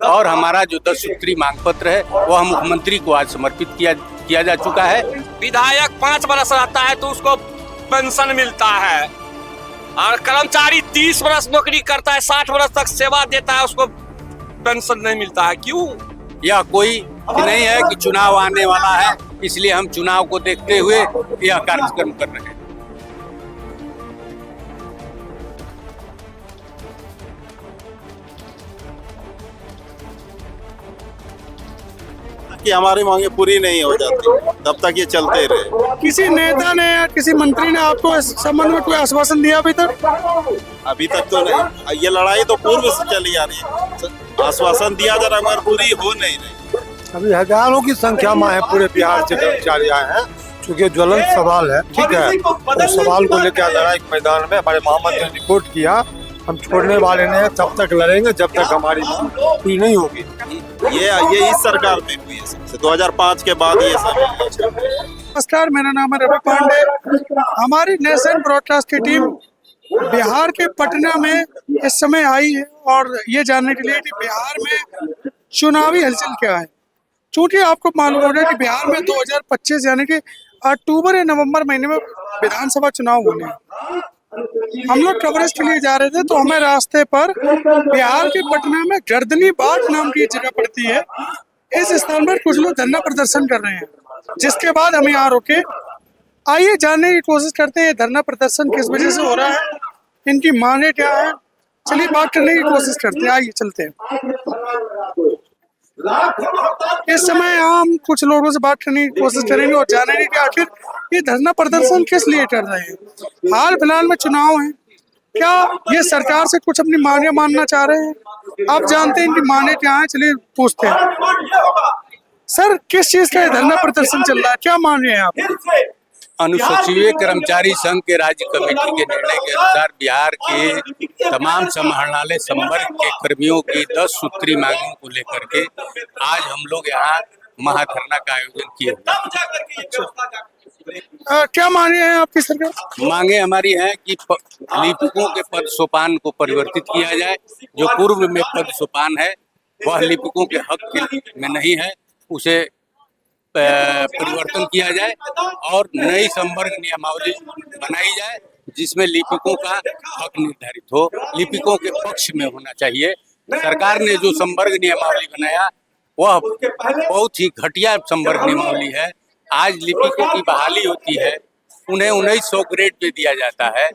और हमारा जो 10 सूत्री मांग पत्र है वह मुख्यमंत्री को आज समर्पित किया जा चुका है। विधायक 5 बरस रहता है तो उसको पेंशन मिलता है, और कर्मचारी 30 बरस नौकरी करता है, 60 बरस तक सेवा देता है, उसको पेंशन नहीं मिलता है। क्यों? यह कोई नहीं है कि चुनाव आने वाला है, इसलिए हम चुनाव को देखते हुए यह कार्यक्रम कर रहे हैं। कि हमारी मांगे पूरी नहीं हो जाती तब तक ये चलते रहे। किसी नेता ने या किसी मंत्री ने आपको इस संबंध में कोई आश्वासन दिया अभी तक? अभी तक तो नहीं। ये लड़ाई तो पूर्व से चली आ रही है, आश्वासन दिया जा रहा मगर पूरी हो नहीं रही। अभी हजारों की संख्या में है, पूरे बिहार से कर्मचारी आए हैं, चूँकि ज्वलंत सवाल है, ठीक है। उस सवाल को लेकर लड़ाई मैदान में हमारे मोहम्मद ने रिपोर्ट किया, हम छोड़ने वाले नहीं है, तब तक लड़ेंगे जब तक हमारी मांग पूरी नहीं होगी। ये इस सरकार में हुई है, सबसे 2005 के बाद ये सब। नमस्कार, मेरा नाम है रवि पांडे। हमारी नेशन ब्रॉडकास्ट की टीम बिहार के पटना में इस समय आई है और ये जानने के लिए कि बिहार में चुनावी हलचल क्या है। चूंकि आपको मालूम होगा कि बिहार में 2025 यानी कि अक्टूबर या नवंबर महीने में विधानसभा चुनाव होने हैं। हम लोग कवरेज के लिए जा रहे थे तो हमें रास्ते पर बिहार के पटना में गर्दनी बाट नाम की जगह पड़ती है। इस स्थान पर कुछ लोग धरना प्रदर्शन कर रहे हैं, जिसके बाद हम यहाँ रुके। आइए जानने की कोशिश करते हैं धरना प्रदर्शन किस वजह से हो रहा है, इनकी मांगे क्या है। चलिए बात करने की कोशिश करते हैं, आइए चलते हैं। इस समय हम कुछ लोगों से बात करने की कोशिश करेंगे और जानेंगे कि आखिर ये धरना प्रदर्शन किस लिए कर रहे हैं। हाल फिलहाल में चुनाव है, क्या ये सरकार से कुछ अपनी मांगे मानना चाह रहे हैं? आप जानते हैं इनकी मांगे क्या है, चलिए पूछते हैं। सर, किस चीज का धरना प्रदर्शन चल रहा है, क्या मांग रहे हैं आप? अनुसूचित कर्मचारी संघ के राज्य कमेटी के निर्णय के अनुसार बिहार के तमाम समाहरणालय संवर्ग के कर्मियों की 10 सूत्री मांगों को लेकर के आज हम लोग यहाँ महाधरना का आयोजन किए। क्या मांगे हैं आपकी सरकार? मांगे हमारी हैं कि लिपिकों के पद सोपान को परिवर्तित किया जाए। जो पूर्व में पद सोपान है वह लिपिकों के हक में नहीं है, उसे परिवर्तन किया जाए और नई संवर्ग नियमावली बनाई जाए जिसमें लिपिकों का हक निर्धारित हो, लिपिकों के पक्ष में होना चाहिए। सरकार ने जो संवर्ग नियमावली बनाया वह बहुत ही घटिया संवर्ग नियमावली है। आज लिपिकों की बहाली होती है, उन्हें 1900 ग्रेड पे दिया जाता है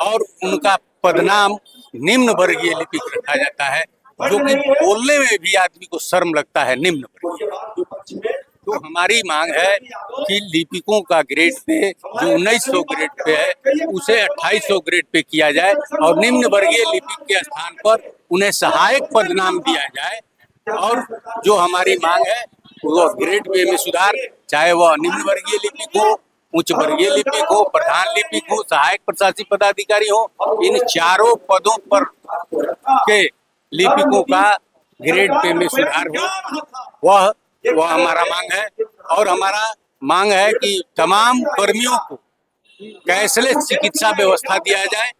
और उनका पदनाम निम्न वर्गीय लिपिक रखा जाता है, जो कि बोलने में भी आदमी को शर्म लगता है, निम्न वर्गीय। तो हमारी मांग है कि लिपिकों का ग्रेड पे जो 1900 ग्रेड पे है उसे 2800 ग्रेड पे किया जाए और निम्न वर्गीय लिपिक के स्थान पर उन्हें सहायक पदनाम दिया जाए। और जो हमारी मांग है वो ग्रेड पे में सुधार, चाहे वह निम्न वर्गीय लिपिक हो, उच्च वर्गीय लिपिक हो, प्रधान लिपिक हो, सहायक प्रशासनिक पदाधिकारी हो, इन चारों पदों पर के लिपिकों का ग्रेड पे में सुधार हो, वह हमारा मांग है। और हमारा मांग है कि तमाम कर्मियों को कैशलेस चिकित्सा व्यवस्था दिया जाए,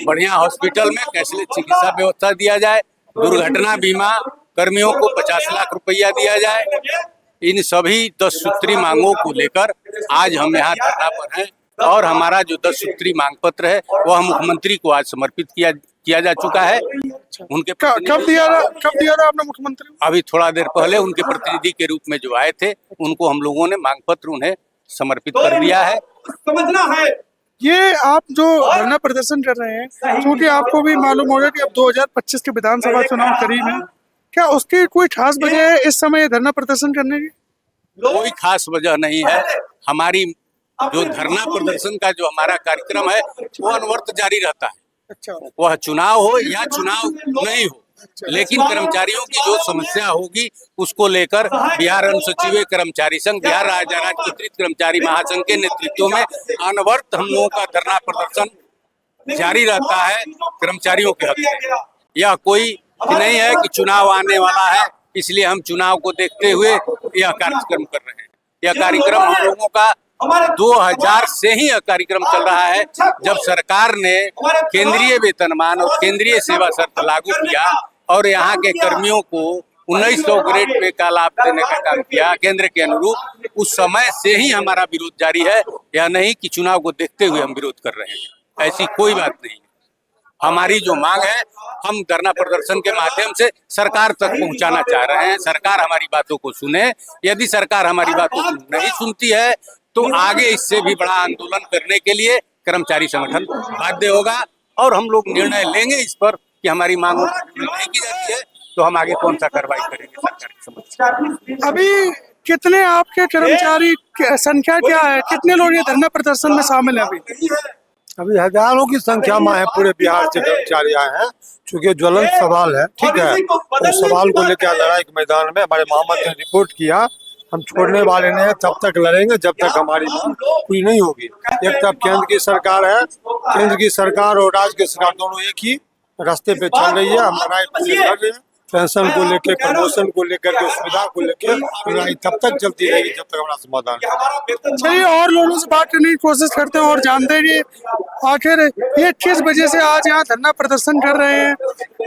बढ़िया हॉस्पिटल में कैशलेस चिकित्सा व्यवस्था दिया जाए, दुर्घटना बीमा कर्मियों को 50 लाख रुपया दिया जाए। इन सभी 10 सूत्री मांगों को लेकर आज हम यहाँ धरना पर हैं और हमारा जो 10 सूत्री मांग पत्र है वह मुख्यमंत्री को आज समर्पित किया जा चुका है। उनके कब दिया था आपने मुख्यमंत्री? अभी थोड़ा देर पहले उनके प्रतिनिधि के रूप में जो आए थे उनको हम लोगों ने मांग पत्र उन्हें समर्पित कर दिया है। समझना है, ये आप जो धरना प्रदर्शन कर रहे हैं, क्योंकि आपको भी मालूम होगा कि अब 2025 के विधानसभा चुनाव करीब है, क्या उसकी कोई खास वजह है इस समय धरना प्रदर्शन करने की? कोई खास वजह नहीं है। हमारी जो धरना प्रदर्शन का जो हमारा कार्यक्रम है वो अनवरत जारी रहता है। अच्छा। वह चुनाव हो या चुनाव नहीं हो, लेकिन कर्मचारियों की जो समस्या होगी उसको लेकर बिहार अनुसूचित कर्मचारी संघ, बिहार राज्य राजपत्रित कर्मचारी महासंघ के नेतृत्व में अनवरत हम लोगों का धरना प्रदर्शन जारी रहता है कर्मचारियों के हक में। यह कोई नहीं है कि चुनाव आने वाला है इसलिए हम चुनाव को देखते हुए यह कार्यक्रम कर रहे हैं। यह कार्यक्रम हम लोगों का 2000 से ही यह कार्यक्रम चल रहा है। जब सरकार ने केंद्रीय वेतनमान और केंद्रीय सेवा शर्त लागू किया और यहाँ के कर्मियों को 1900 ग्रेड पे का लाभ देने का काम किया केंद्र के अनुरूप। उस समय से ही हमारा विरोध जारी है, या नहीं कि चुनाव को देखते हुए हम विरोध कर रहे हैं, ऐसी कोई बात नहीं। हमारी जो मांग है हम धरना प्रदर्शन के माध्यम से सरकार तक पहुंचाना चाह रहे हैं। सरकार हमारी बातों को सुने। यदि सरकार हमारी बातों को नहीं सुनती है तो आगे इससे भी बड़ा आंदोलन करने के लिए कर्मचारी संगठन बाध्य होगा, और हम लोग निर्णय लेंगे इस पर कि हमारी मांगों को नहीं की जाती है तो हम आगे कौन सा कार्रवाई करेंगे सरकार की समझ। अभी कितने आपके कर्मचारी संख्या क्या है, कितने लोग ये धरना प्रदर्शन में शामिल हैं अभी हजारों की संख्या में है, पूरे बिहार से कर्मचारी आए हैं। चूंकि ज्वलंत सवाल है, ठीक है, उस सवाल को लेकर लड़ाई के मैदान में हमारे मोहम्मद ने रिपोर्ट किया। हम छोड़ने वाले नहीं है, तब तक लड़ेंगे जब तक हमारी मांग पूरी नहीं होगी। एक तरफ केंद्र की सरकार है, केंद्र की सरकार और राज्य की सरकार दोनों एक ही रास्ते पे चल रही है। हम लड़ाई पूरी लड़ रहे हैं, पेंशन को लेकर, प्रमोशन को लेकर के, सुविधा को लेकर लड़ाई तब तक चलती रहेगी जब तक हमारा समाधान। चलिए और लोगों से बात करने की कोशिश करते हैं और जानते हैं कि आखिर ये किस वजह से आज यहाँ धरना प्रदर्शन कर रहे हैं,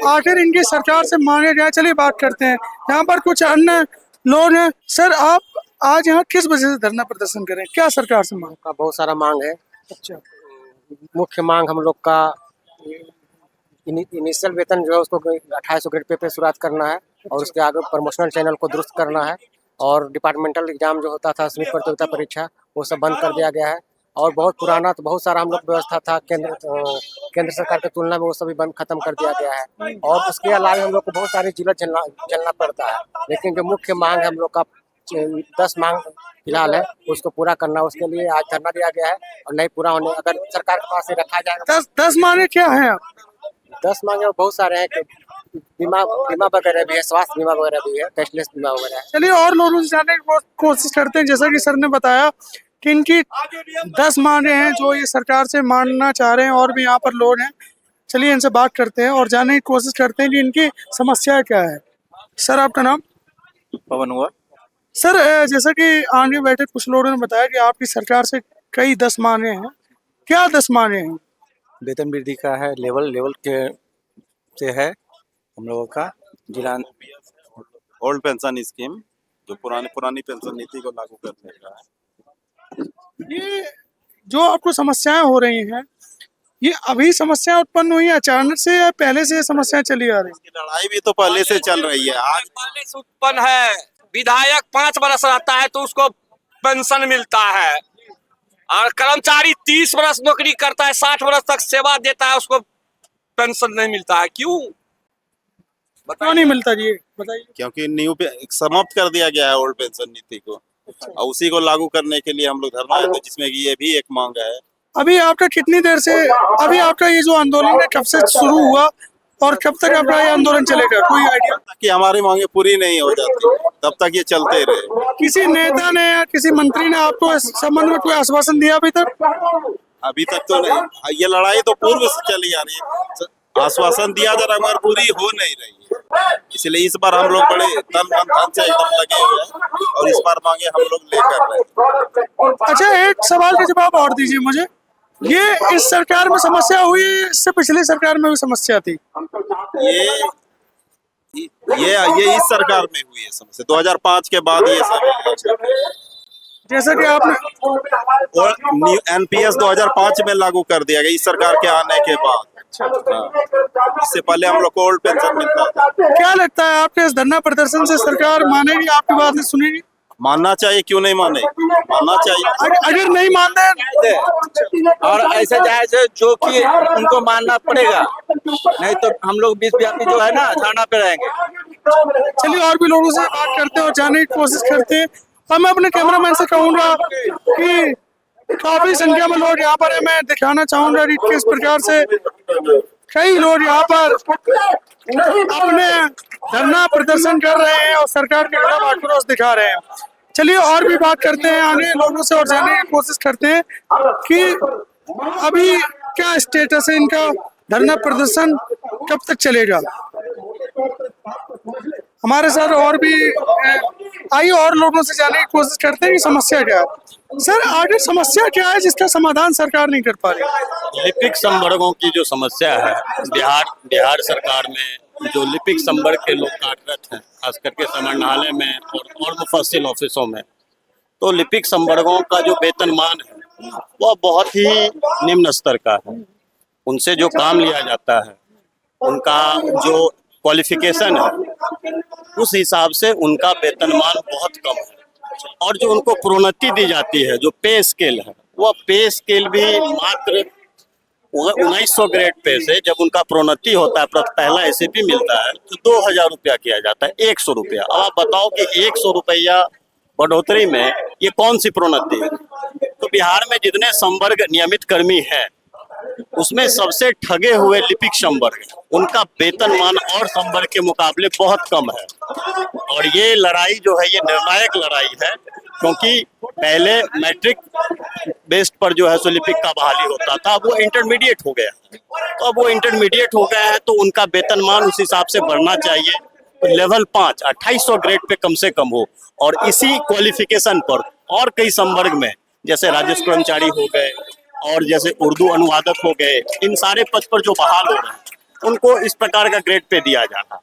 आखिर इनकी सरकार से मांगे गए। चलिए बात करते हैं, यहाँ पर कुछ अन्य लोग हैं। सर, आप आज यहाँ किस वजह से धरना प्रदर्शन कर रहे हैं, क्या सरकार से मांग? का बहुत सारा मांग है। अच्छा, मुख्य मांग हम लोग का इनिशियल वेतन जो है उसको 2800 ग्रेड पे शुरुआत करना है, और उसके आगे प्रमोशनल चैनल को दुरुस्त करना है, और डिपार्टमेंटल एग्जाम जो होता था, संयुक्त प्रतियोगिता परीक्षा, वो सब बंद कर दिया गया है। और बहुत पुराना तो बहुत सारा हम लोग व्यवस्था था केंद्र सरकार की तुलना में, वो सभी बंद खत्म कर दिया गया है। और उसके अलावा हम लोग को बहुत सारी जिला झेलना पड़ता है, लेकिन जो मुख्य मांग है हम लोग का 10 मांग फिलहाल है, उसको पूरा करना, उसके लिए आज धरना दिया गया है। और नहीं पूरा होने अगर सरकार के पास रखा जाएगा। 10 मांगे क्या है? 10 मांगे बहुत सारे हैं, बीमा वगैरह भी है, स्वास्थ्य बीमा वगैरह भी है, कैशलेस बीमा वगैरह है। चलिए और लोगों से जानने की कोशिश करते हैं। जैसा कि सर ने बताया कि इनकी 10 मांगे हैं जो ये सरकार से मानना चाह रहे हैं, और भी यहाँ पर लोग हैं। चलिए इनसे बात करते हैं और जानने की कोशिश करते हैं कि इनकी समस्या क्या है। सर, आपका नाम? पवन हुआ। सर, जैसा कि आगे बैठे कुछ लोगों ने बताया कि आपकी सरकार से कई 10 मांगे हैं, क्या 10 मांगे हैं? वेतन वृद्धि का है, लेवल के से है हम लोगों का जिला। ओल्ड पेंशन स्कीम जो पुरानी पेंशन नीति को लागू करने का है। ये जो आपको समस्याएं हो रही हैं, ये अभी समस्या उत्पन्न हुई है अचानक से, या पहले से ये समस्याएं चली आ रही हैं? इसकी लड़ाई भी तो पहले से चल रही है। आज पहले से उत्पन्न है। विधायक 5 बरस रहता है तो उसको पेंशन मिलता है, और कर्मचारी 30 बरस नौकरी करता है, 60 बरस तक सेवा देता है, उसको पेंशन नहीं मिलता है। क्यों क्यों नहीं मिलता जी, बताइए। क्योंकि न्यू पे समाप्त कर दिया गया है ओल्ड पेंशन नीति को, और उसी को लागू करने के लिए हम लोग धरना है, तो जिसमें कि ये भी एक मांग है। अभी आपका कितनी देर से, अभी आपका ये जो आंदोलन है कब से शुरू हुआ और कब तक आपका ये आंदोलन चलेगा, कोई आइडिया? कि हमारी मांगे पूरी नहीं हो जाती तब तक ये चलते रहे। किसी नेता ने या किसी मंत्री ने आपको इस संबंध में कोई आश्वासन दिया अभी तक? अभी तक तो नहीं। ये लड़ाई तो पूर्व से चली आ रही है। आश्वासन दिया जा रहा मगर पूरी हो नहीं रही है, इसलिए इस बार हम लोग बड़े तन मन धन से एकदम लगे हुए हैं, और इस बार मांगे हम लोग लेकर रहे हैं। अच्छा, एक सवाल का जवाब और दीजिए मुझे। ये इस सरकार में समस्या हुई, इससे पिछली सरकार में भी समस्या थी? ये इस सरकार में हुई है समस्या। 2005 के बाद ये सब, जैसा कि आपने और NPS 2005 में लागू कर दिया गया इस सरकार के आने के बाद। हाँ। इससे पहले हम लोग को ओल्ड पेंशन मिलता था। क्या लगता है आपके इस धरना प्रदर्शन से सरकार मानेगी, आपकी बात सुनेगी? मानना चाहिए, क्यों नहीं माने, मानना चाहिए। अगर नहीं मानते और ऐसे चाहे जो कि उनको मानना पड़ेगा, नहीं तो हम लोग विश्वव्यापी जो है ना धरना पे रहेंगे। चलिए और भी लोगों से बात करते हैं और जानने की कोशिश करते हैं। और मैं अपने कैमरामैन से कहूंगा कि काफी संख्या में लोग यहाँ पर है। मैं दिखाना चाहूंगा कि किस प्रकार से कई लोग यहाँ पर अपने धरना प्रदर्शन कर रहे हैं और सरकार के खिलाफ आक्रोश दिखा रहे हैं। चलिए और भी बात करते हैं आगे लोगों से और जानने की कोशिश करते हैं कि अभी क्या स्टेटस है इनका, धरना प्रदर्शन कब तक चलेगा। हमारे साथ और भी आइए और लोगों से जानने की कोशिश करते हैं कि समस्या क्या है। सर, आगे समस्या क्या है जिसका समाधान सरकार नहीं कर पा रही? लिपिक संवर्गों की जो समस्या है बिहार सरकार में जो लिपिक संवर्ग के लोग कार्यरत हैं, खास करके समाहरणालय में और मुफस्सिल ऑफिसों में, तो लिपिक संवर्गों का जो वेतनमान है वह बहुत ही निम्न स्तर का है। उनसे जो काम लिया जाता है, उनका जो क्वालिफिकेशन है, उस हिसाब से उनका वेतनमान बहुत कम है। और जो उनको प्रोन्नति दी जाती है, जो पे स्केल है, वह पे स्केल भी मात्र 1900 ग्रेड पे से जब उनका प्रोन्नति होता है, पहला एसएपी मिलता है, तो 2000 रुपया किया जाता है, 100 रुपया। अब आप बताओ कि 100 रुपया बढ़ोतरी में ये कौन सी प्रोन्नति है? तो बिहार में जितने संवर्ग नियमित कर्मी हैं, उसमें सबसे ठगे हुए लिपिक संवर्ग हैं। उनका वेतनमान और संवर्ग के मुकाबले बहुत कम है। और ये लड़ाई जो है, ये निर्णायक लड़ाई है, क्योंकि पहले मैट्रिक बेस्ड पर जो है सो लिपिक का बहाली होता था, अब वो इंटरमीडिएट हो गया। तो अब वो इंटरमीडिएट हो गया है, तो उनका वेतनमान उस हिसाब से बढ़ना चाहिए। तो लेवल 5 2800 ग्रेड पे कम से कम हो। और इसी क्वालिफिकेशन पर और कई संवर्ग में, जैसे राजस्व कर्मचारी हो गए और जैसे उर्दू अनुवादक हो गए, इन सारे पद पर जो बहाल हो रहे हैं, उनको इस प्रकार का ग्रेड पे दिया जाना,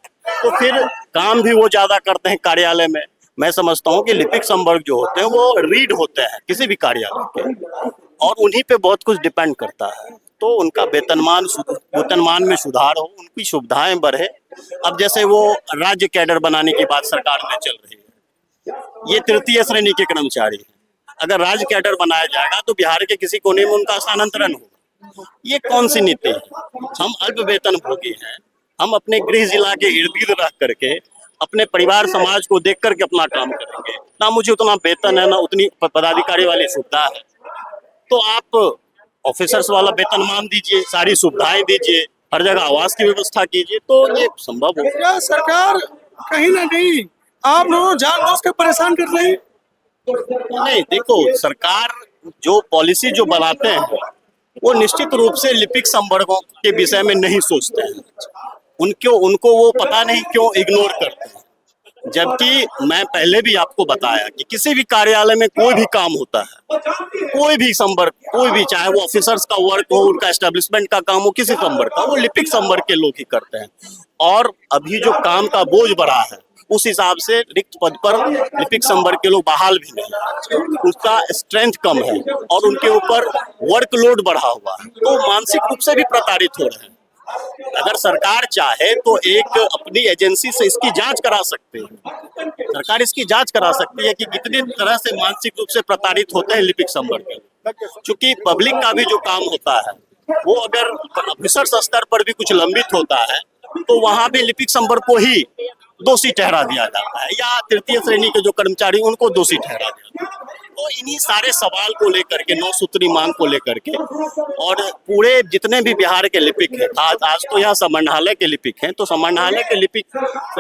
तो फिर काम भी वो ज्यादा करते हैं कार्यालय में। मैं समझता हूँ कि लिपिक संवर्ग जो होते हैं वो रीड होते हैं किसी भी कार्यालय के, और उन्हीं पे बहुत कुछ डिपेंड करता है। तो उनका वेतनमान में सुधार हो, उनकी सुविधाएं बढ़े। अब जैसे वो राज्य कैडर बनाने की बात सरकार में चल रही है, ये तृतीय श्रेणी के कर्मचारी हैं। अगर राज्य कैडर बनाया जाएगा तो बिहार के किसी कोने में उनका स्थानांतरण होगा। ये कौन सी नीति है? हम अल्प वेतन भोगी हैं, हम अपने गृह जिला के इर्द गिर्द रह करके अपने परिवार समाज को देख करके अपना काम करेंगे। ना मुझे उतना वेतन है, ना उतनी पदाधिकारी वाली सुविधा है। तो आप ऑफिसर्स वाला वेतनमान दीजिए, सारी सुविधाएं दीजिए, हर जगह आवास की व्यवस्था कीजिए, तो ये संभव हो। क्या सरकार कहीं ना कहीं आप लोगों जानबूझ के परेशान कर रही है? नहीं, देखो, सरकार जो पॉलिसी जो बनाते हैं वो निश्चित रूप से लिपिक संवर्गों के विषय में नहीं सोचते हैं। उनको वो पता नहीं क्यों इग्नोर करते हैं। जबकि मैं पहले भी आपको बताया कि किसी भी कार्यालय में कोई भी काम होता है, कोई भी संवर्ग, कोई भी, चाहे वो ऑफिसर्स का वर्क हो, उनका एस्टेब्लिशमेंट का काम हो, किसी संवर्ग का, वो लिपिक संवर्ग के लोग ही करते हैं। और अभी जो काम का बोझ बढ़ा है, उस हिसाब से रिक्त पद पर लिपिक संवर्ग के लोग बहाल भी नहीं, उसका स्ट्रेंथ कम है और उनके ऊपर वर्कलोड बढ़ा हुआ है, तो मानसिक रूप से भी प्रताड़ित हो रहे हैं। अगर सरकार चाहे तो एक अपनी एजेंसी से इसकी जांच करा सकते हैं। सरकार इसकी जांच करा सकती है कि कितनी तरह से मानसिक रूप से प्रताड़ित होते हैं लिपिक संवर्ग के। क्योंकि पब्लिक का भी जो काम होता है, वो अगर ऑफिसर्स स्तर पर भी कुछ लंबित होता है, तो वहां भी लिपिक संवर्ग को ही दोषी ठहरा दिया जाता है, या तृतीय श्रेणी के जो कर्मचारी उनको दोषी ठहरा दिया जाता है। तो इन्हीं सारे सवाल को लेकर के, 9 सूत्री मांग को लेकर के, और पूरे जितने भी बिहार के लिपिक हैं, आज तो यहाँ समाहरणालय के लिपिक हैं, तो समाहरणालय के लिपिक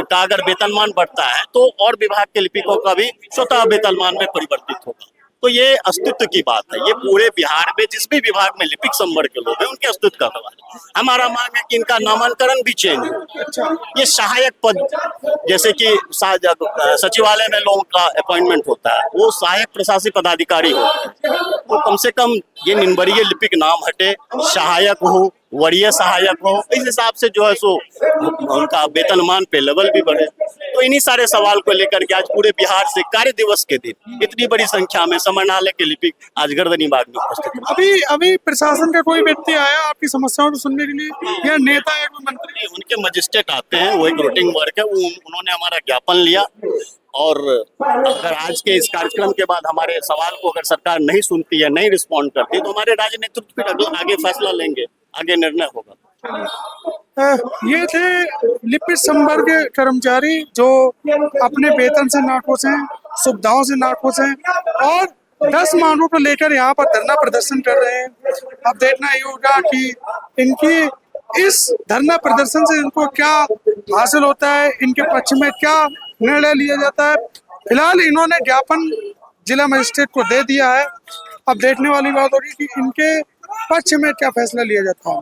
का अगर वेतनमान बढ़ता है तो और विभाग के लिपिकों का भी स्वतः वेतनमान में परिवर्तित होगा। तो ये अस्तित्व की बात है। ये पूरे बिहार में जिस भी विभाग में लिपिक संवर्ग के लोग हैं, उनके अस्तित्व का सवाल है। हमारा मांग है कि इनका नामांकन भी चेंज हो। ये सहायक पद, जैसे कि सचिवालय में लोगों का अपॉइंटमेंट होता है, वो सहायक प्रशासनिक पदाधिकारी होते हैं, तो कम से कम ये निम्बरीय लिपिक नाम हटे, सहायक हो, वरीय सहायक हो, इस हिसाब से जो है सो उनका वेतनमान पे लेवल भी बढ़े। तो इन्हीं सारे सवाल को लेकर के आज पूरे बिहार से कार्य दिवस के दिन इतनी बड़ी संख्या में समाहरणालय के लिपिक आज गर्दनी बाग में उपस्थित हैं। अभी प्रशासन का कोई व्यक्ति आया आपकी समस्याओं को सुनने के लिए, या नेता या कोई मंत्री? उनके मजिस्ट्रेट आते हैं, वो एक रूटीन वर्क है, उन्होंने हमारा ज्ञापन लिया, और अगर आज के इस कार्यक्रम के बाद हमारे सवाल को अगर सरकार नहीं सुनती है, नहीं रिस्पॉन्ड करती, तो हमारे राज्य नेतृत्व फिर आगे फैसला लेंगे, आगे निर्णय होगा। ये थे लिपिक संवर्ग के कर्मचारी जो अपने वेतन से नाखुश हैं, सुविधाओं से नाखुश हैं, और 10 मांगों को लेकर यहाँ पर धरना प्रदर्शन कर रहे हैं। अब देखना ये होगा कि इनकी इस धरना प्रदर्शन से इनको क्या हासिल होता है, इनके पक्ष में क्या निर्णय लिया जाता है। फिलहाल इन्होंने ज्ञापन जिला मजिस्ट्रेट को दे दिया है। अब देखने वाली बात होगी कि इनके पक्ष में क्या फैसला लिया जाता है।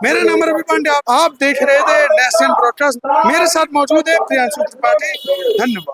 मेरा नाम रवि पांडे, आप देख रहे थे नेशनल ब्रॉडकास्ट। मेरे साथ मौजूद है प्रियांशु त्रिपाठी। धन्यवाद।